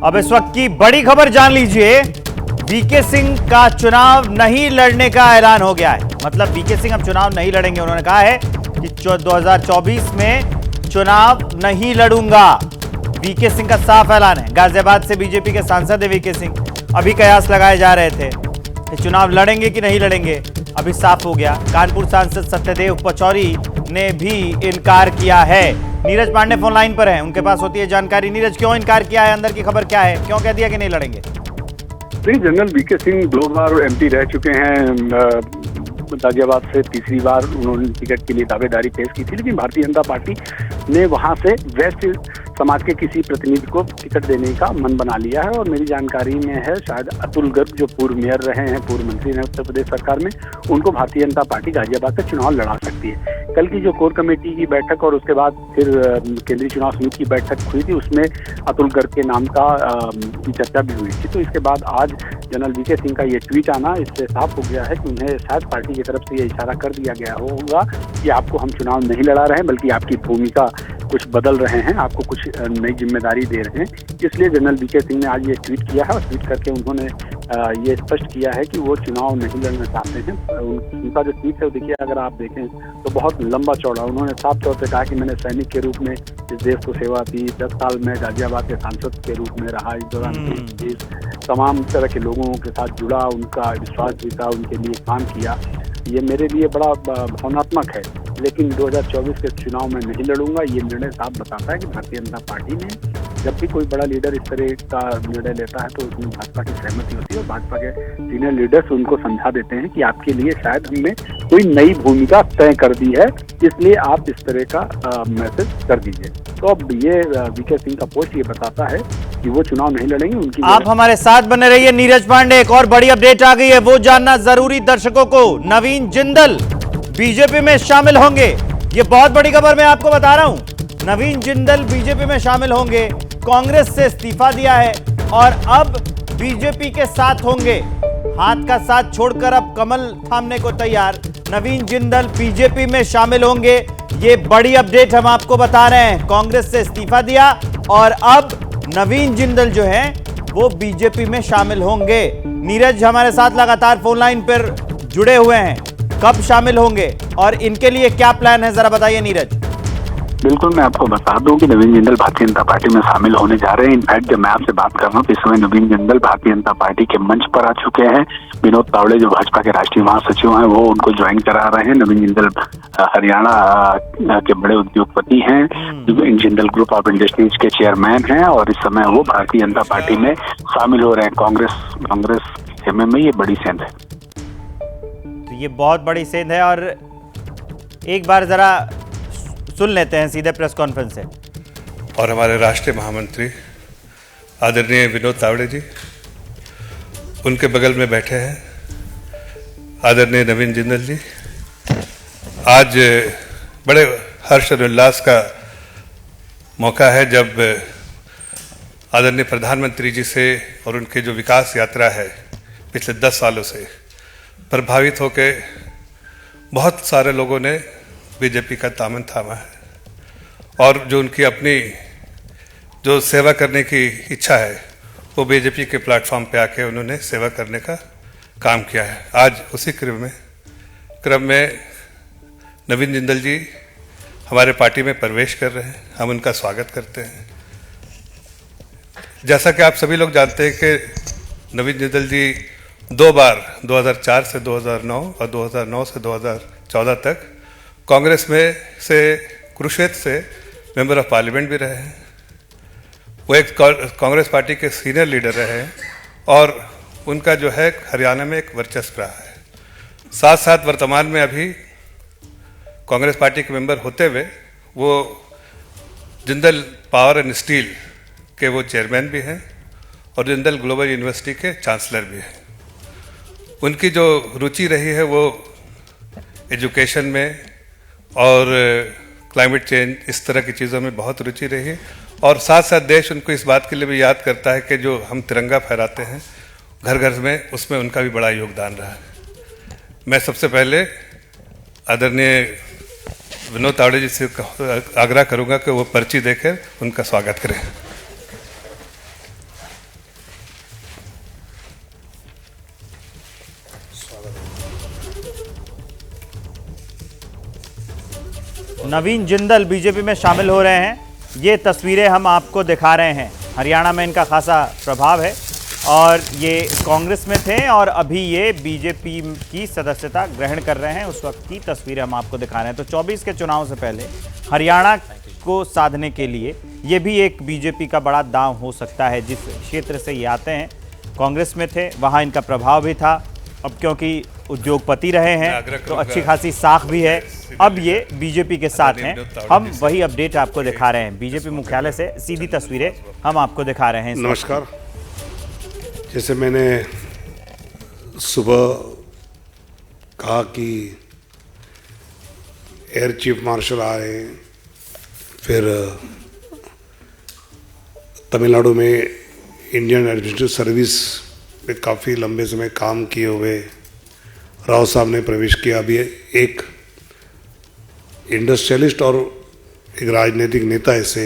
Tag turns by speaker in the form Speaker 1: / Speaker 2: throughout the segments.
Speaker 1: अब इस वक्त की बड़ी खबर जान लीजिए। वीके सिंह का चुनाव नहीं लड़ने का ऐलान हो गया है। मतलब वीके सिंह अब चुनाव नहीं लड़ेंगे। उन्होंने कहा है कि 2024 में चुनाव नहीं लड़ूंगा। वीके सिंह का साफ ऐलान है। गाजियाबाद से बीजेपी के सांसद है वीके सिंह। अभी कयास लगाए जा रहे थे कि चुनाव लड़ेंगे कि नहीं लड़ेंगे, अभी साफ हो गया। कानपुर सांसद सत्यदेव पचौरी ने भी इनकार किया है। नीरज पांडे फोन लाइन पर हैं, उनके पास होती है जानकारी। नीरज, क्यों इनकार किया है? अंदर की खबर क्या है? क्यों कह दिया कि नहीं लड़ेंगे?
Speaker 2: जनरल वीके सिंह 2 बार एमपी रह चुके हैं। गाजियाबाद से तीसरी बार उन्होंने टिकट के लिए दावेदारी पेश की थी, लेकिन भारतीय जनता पार्टी ने वहां से वेस्ट समाज के किसी प्रतिनिधि को टिकट देने का मन बना लिया है। और मेरी जानकारी में है शायद अतुल गर्ग, जो पूर्व मेयर रहे हैं, पूर्व मंत्री रहे उत्तर प्रदेश सरकार में, उनको भारतीय जनता पार्टी गाजियाबाद से चुनाव लड़ा सकती है। कल की जो कोर कमेटी की बैठक और उसके बाद फिर केंद्रीय चुनाव समिति की बैठक हुई थी, उसमें अतुल गर्ग के नाम का की चर्चा भी हुई थी। तो इसके बाद आज जनरल वीके सिंह का ये ट्वीट आना, इससे साफ हो गया है कि उन्हें शायद पार्टी की तरफ से ये इशारा कर दिया गया होगा कि आपको हम चुनाव नहीं लड़ा रहे हैं, बल्कि आपकी भूमिका कुछ बदल रहे हैं, आपको कुछ नई जिम्मेदारी दे रहे हैं। इसलिए जनरल वीके सिंह ने आज ये ट्वीट किया है और ट्वीट करके उन्होंने ये स्पष्ट किया है कि वो चुनाव नहीं लड़ना चाहते हैं। उनका जो ट्वीट है, देखिए अगर आप देखें तो बहुत लंबा चौड़ा, उन्होंने साफ तौर पे कहा कि मैंने सैनिक के रूप में इस देश को सेवा दी, 10 साल में गाजियाबाद के सांसद के रूप में रहा। इस दौरान तमाम तरह के लोगों के साथ जुड़ा, उनका विश्वास जीता, उनके लिए काम किया। ये मेरे लिए बड़ा भावनात्मक है, लेकिन 2024 के चुनाव में नहीं लड़ूंगा। ये निर्णय साफ बताता है कि भारतीय जनता पार्टी ने जब भी कोई बड़ा लीडर इस तरह का निर्णय लेता है तो उसमें भाजपा की सहमति होती है और भाजपा के सीनियर लीडर्स उनको समझा देते हैं कि आपके लिए शायद हमने कोई नई भूमिका तय कर दी है, इसलिए आप इस तरह का मैसेज कर दीजिए। तो अब ये वीके सिंह का पोस्ट ये बताता है कि वो चुनाव नहीं लड़ेंगे। उनकी
Speaker 1: आप हमारे साथ बने रहिए। नीरज पांडे, एक और बड़ी अपडेट आ गई है, वो जानना जरूरी दर्शकों को। नवीन जिंदल बीजेपी में शामिल होंगे। ये बहुत बड़ी खबर मैं आपको बता रहा हूं। नवीन जिंदल बीजेपी में शामिल होंगे। कांग्रेस से इस्तीफा दिया है और अब बीजेपी के साथ होंगे। हाथ का साथ छोड़कर अब कमल थामने को तैयार। नवीन जिंदल बीजेपी में शामिल होंगे। ये बड़ी अपडेट हम आपको बता रहे हैं। कांग्रेस से इस्तीफा दिया और अब नवीन जिंदल जो है वो बीजेपी में शामिल होंगे। नीरज हमारे साथ लगातार फोन लाइन पर जुड़े हुए हैं। कब शामिल होंगे और इनके लिए क्या प्लान है, जरा बताइए नीरज।
Speaker 2: बिल्कुल, मैं आपको बता दूं कि नवीन जिंदल भारतीय जनता पार्टी में शामिल होने जा रहे हैं। इनफैक्ट जब मैं आपसे बात कर रहा हूँ, इस समय नवीन जिंदल भारतीय जनता पार्टी के मंच पर आ चुके हैं। विनोद तावड़े जो भाजपा के राष्ट्रीय महासचिव हैं, वो उनको ज्वाइन करा रहे हैं। नवीन जिंदल हरियाणा के बड़े उद्योगपति हैं, जिंदल ग्रुप ऑफ इंडस्ट्रीज के चेयरमैन हैं और इस समय वो भारतीय जनता पार्टी में शामिल हो रहे हैं। कांग्रेस खेमे में ये बड़ी सेंध है।
Speaker 1: तो ये बहुत बड़ी सेंध है और एक बार जरा सुन लेते हैं सीधे प्रेस कॉन्फ्रेंस से।
Speaker 3: और हमारे राष्ट्रीय महामंत्री आदरणीय विनोद तावड़े जी, उनके बगल में बैठे हैं आदरणीय नवीन जिंदल जी। आज बड़े हर्ष और उल्लास का मौका है जब आदरणीय प्रधानमंत्री जी से और उनके जो विकास यात्रा है पिछले 10 सालों से प्रभावित होकर बहुत सारे लोगों ने बीजेपी का दामन थामा है और जो उनकी अपनी जो सेवा करने की इच्छा है वो बीजेपी के प्लेटफॉर्म पे आके उन्होंने सेवा करने का काम किया है। आज उसी क्रम में नवीन जिंदल जी हमारे पार्टी में प्रवेश कर रहे हैं। हम उनका स्वागत करते हैं। जैसा कि आप सभी लोग जानते हैं कि नवीन जिंदल जी 2 बार 2004 से 2009 और 2009 से 2014 तक कांग्रेस में से कुरुक्षेत्र से मेंबर ऑफ पार्लियामेंट भी रहे हैं। वो एक कांग्रेस पार्टी के सीनियर लीडर रहे हैं और उनका जो है हरियाणा में एक वर्चस्व रहा है। साथ साथ वर्तमान में अभी कांग्रेस पार्टी के मेंबर होते हुए वो जिंदल पावर एंड स्टील के वो चेयरमैन भी हैं और जिंदल ग्लोबल यूनिवर्सिटी के चांसलर भी हैं। उनकी जो रुचि रही है वो एजुकेशन में और क्लाइमेट चेंज, इस तरह की चीज़ों में बहुत रुचि रही है और साथ साथ देश उनको इस बात के लिए भी याद करता है कि जो हम तिरंगा फहराते हैं घर घर में, उसमें उनका भी बड़ा योगदान रहा है। मैं सबसे पहले आदरणीय विनोद तावड़े जी से आग्रह करूंगा कि वो पर्ची देकर उनका स्वागत करें।
Speaker 1: नवीन जिंदल बीजेपी में शामिल हो रहे हैं। ये तस्वीरें हम आपको दिखा रहे हैं। हरियाणा में इनका खासा प्रभाव है और ये कांग्रेस में थे और अभी ये बीजेपी की सदस्यता ग्रहण कर रहे हैं। उस वक्त की तस्वीरें हम आपको दिखा रहे हैं। तो 24 के चुनाव से पहले हरियाणा को साधने के लिए ये भी एक बीजेपी का बड़ा दांव हो सकता है। जिस क्षेत्र से ये आते हैं, कांग्रेस में थे, वहाँ इनका प्रभाव भी था। अब क्योंकि उद्योगपति रहे हैं तो अच्छी खासी साख भी है। अब ये बीजेपी के साथ हैं। हम वही अपडेट आपको दिखा रहे हैं। बीजेपी मुख्यालय से सीधी तस्वीरें हम आपको दिखा रहे हैं।
Speaker 4: नमस्कार। जैसे मैंने सुबह कहा कि एयर चीफ मार्शल आए, फिर तमिलनाडु में इंडियन एडमिनिस्ट्रेटिव सर्विस में काफ़ी लंबे समय काम किए हुए राव साहब ने प्रवेश किया। अभी एक इंडस्ट्रियलिस्ट और एक राजनीतिक नेता ऐसे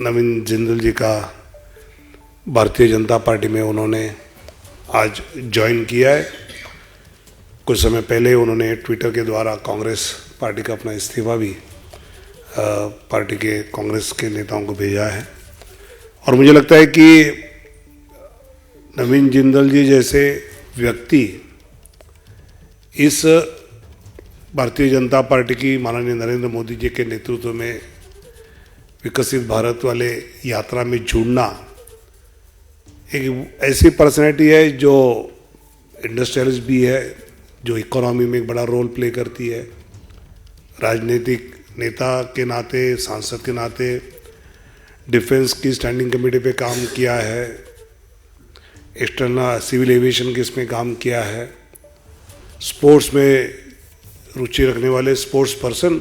Speaker 4: नवीन जिंदल जी का भारतीय जनता पार्टी में उन्होंने आज ज्वाइन किया है। कुछ समय पहले उन्होंने ट्विटर के द्वारा कांग्रेस पार्टी का अपना इस्तीफा भी पार्टी के कांग्रेस के नेताओं को भेजा है। और मुझे लगता है कि नवीन जिंदल जी जैसे व्यक्ति इस भारतीय जनता पार्टी की माननीय नरेंद्र मोदी जी के नेतृत्व में विकसित भारत वाले यात्रा में जुड़ना, एक ऐसी पर्सनैलिटी है जो इंडस्ट्रियलिस्ट भी है, जो इकोनॉमी में एक बड़ा रोल प्ले करती है, राजनीतिक नेता के नाते, सांसद के नाते डिफेंस की स्टैंडिंग कमेटी पे काम किया है, एक्सटर्नल सिविल एविएशन के इसमें काम किया है, स्पोर्ट्स में रुचि रखने वाले स्पोर्ट्स पर्सन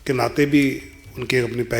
Speaker 4: के नाते भी उनकी अपनी